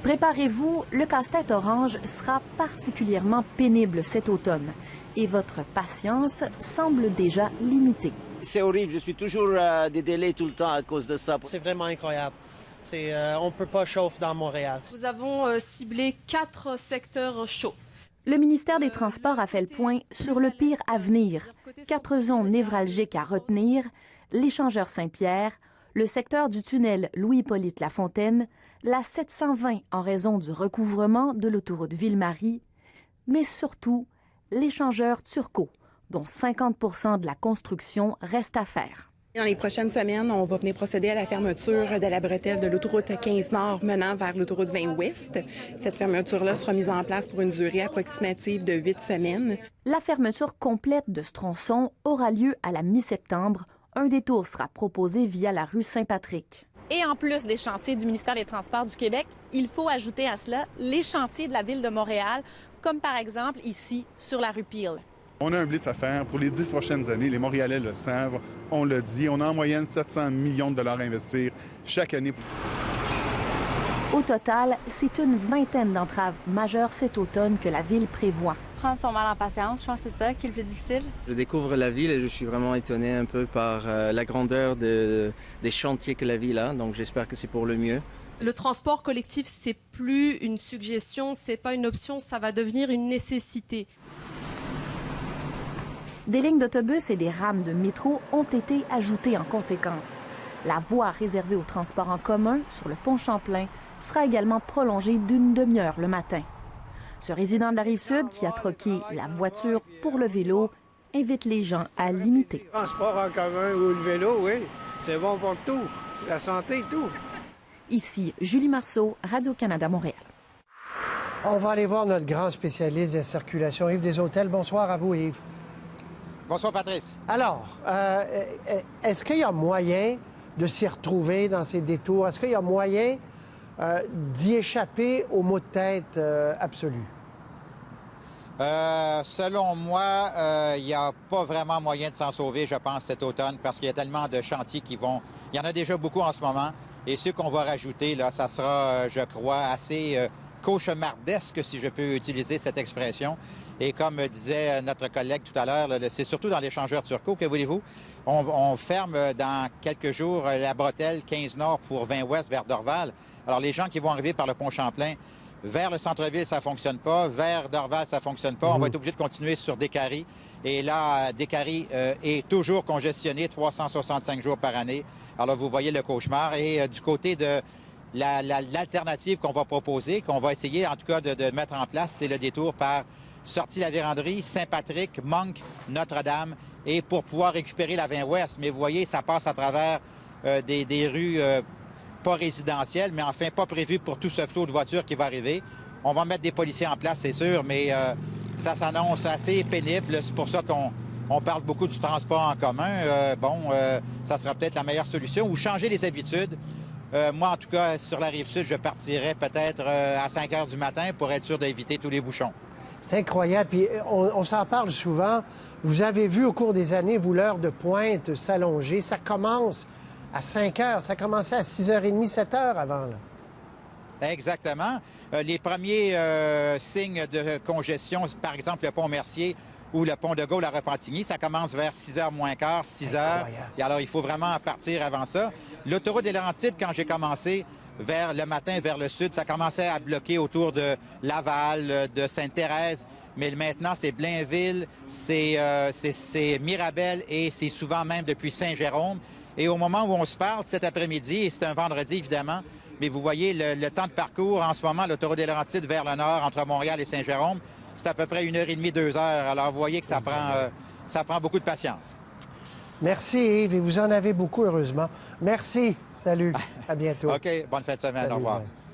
Préparez-vous, le casse-tête orange sera particulièrement pénible cet automne et votre patience semble déjà limitée. C'est horrible, je suis toujours des délais tout le temps à cause de ça. C'est vraiment incroyable. On ne peut pas chauffer dans Montréal. Nous avons ciblé 4 secteurs chauds. Le ministère des Transports a fait le point sur le pire à venir. 4 zones névralgiques à retenir, l'échangeur Saint-Pierre, le secteur du tunnel Louis-Hippolyte Lafontaine, la 720 en raison du recouvrement de l'autoroute Ville-Marie, mais surtout l'échangeur Turcot, dont 50% de la construction reste à faire. Dans les prochaines semaines, on va venir procéder à la fermeture de la bretelle de l'autoroute 15 Nord menant vers l'autoroute 20 Ouest. Cette fermeture-là sera mise en place pour une durée approximative de 8 semaines. La fermeture complète de ce tronçon aura lieu à la mi-septembre. Un détour sera proposé via la rue Saint-Patrick. Et en plus des chantiers du ministère des Transports du Québec, il faut ajouter à cela les chantiers de la Ville de Montréal, comme par exemple ici, sur la rue Peel. On a un blitz à faire pour les 10 prochaines années. Les Montréalais le savent, on le dit. On a en moyenne 700 millions de dollars à investir chaque année. Au total, c'est une vingtaine d'entraves majeures cet automne que la Ville prévoit. Prendre son mal en patience, je pense que c'est ça qui est le plus difficile. Je découvre la ville et je suis vraiment étonné un peu par la grandeur des chantiers que la ville a, donc j'espère que c'est pour le mieux. Le transport collectif, c'est plus une suggestion, c'est pas une option, ça va devenir une nécessité. Des lignes d'autobus et des rames de métro ont été ajoutées en conséquence. La voie réservée au transport en commun sur le pont Champlain sera également prolongée d'une demi-heure le matin. Ce résident de la Rive-Sud qui a troqué la voiture pour le vélo invite les gens à limiter. Le transport en commun ou le vélo, oui, c'est bon pour tout, la santé, tout. Ici, Julie Marceau, Radio-Canada, Montréal. On va aller voir notre grand spécialiste de circulation, Yves Desautels. Bonsoir à vous, Yves. Bonsour, Patrice. Alors, est-ce qu'il y a moyen de s'y retrouver dans ces détours? Est-ce qu'il y a moyen d'y échapper au maux de tête absolu? Selon moi, il n'y a pas vraiment moyen de s'en sauver, je pense, cet automne, parce qu'il y a tellement de chantiers qui vont... Il y en a déjà beaucoup en ce moment, et ceux qu'on va rajouter, là, ça sera, je crois, assez cauchemardesque, si je peux utiliser cette expression. Et comme disait notre collègue tout à l'heure, c'est surtout dans l'échangeur Turcot, que voulez-vous? On ferme dans quelques jours la bretelle 15 Nord pour 20 Ouest vers Dorval. Alors, les gens qui vont arriver par le pont Champlain, vers le centre-ville, ça ne fonctionne pas. Vers Dorval, ça ne fonctionne pas. On va être obligé de continuer sur Décarie. Et là, Décarie est toujours congestionné 365 jours par année. Alors, vous voyez le cauchemar. Et du côté de l'alternative qu'on va proposer, qu'on va essayer en tout cas de mettre en place, c'est le détour par Sortie la Vérandrie, Saint-Patrick, Monk, Notre-Dame, et pour pouvoir récupérer la 20 Ouest. Mais vous voyez, ça passe à travers des rues pas résidentielles, mais enfin pas prévues pour tout ce flot de voitures qui va arriver. On va mettre des policiers en place, c'est sûr, mais ça s'annonce assez pénible. C'est pour ça qu'on parle beaucoup du transport en commun. Ça sera peut-être la meilleure solution, ou changer les habitudes. Moi, en tout cas, sur la Rive-Sud, je partirais peut-être à 5 heures du matin pour être sûr d'éviter tous les bouchons. C'est incroyable. Puis on s'en parle souvent. Vous avez vu au cours des années, vous, l'heure de pointe s'allonger. Ça commence à 5 heures. Ça commençait à 6h30, 7 heures avant, là. Exactement. Les premiers signes de congestion, par exemple le pont Mercier ou le pont de Gaulle à Repentigny, ça commence vers 6h moins quart, 6h. Et alors, il faut vraiment partir avant ça. L'autoroute des Laurentides, quand j'ai commencé, vers le matin, vers le sud, ça commençait à bloquer autour de Laval, de Sainte-Thérèse. Mais maintenant, c'est Blainville, c'est Mirabel et c'est souvent même depuis Saint-Jérôme. Et au moment où on se parle, cet après-midi, et c'est un vendredi évidemment, mais vous voyez le temps de parcours en ce moment, l'autoroute des Laurentides vers le nord, entre Montréal et Saint-Jérôme, c'est à peu près 1h30, 2 heures. Alors vous voyez que ça prend beaucoup de patience. Merci Yves, et vous en avez beaucoup, heureusement. Merci. Salut. À bientôt. OK. Bonne fin de semaine. Salut, au revoir. bye.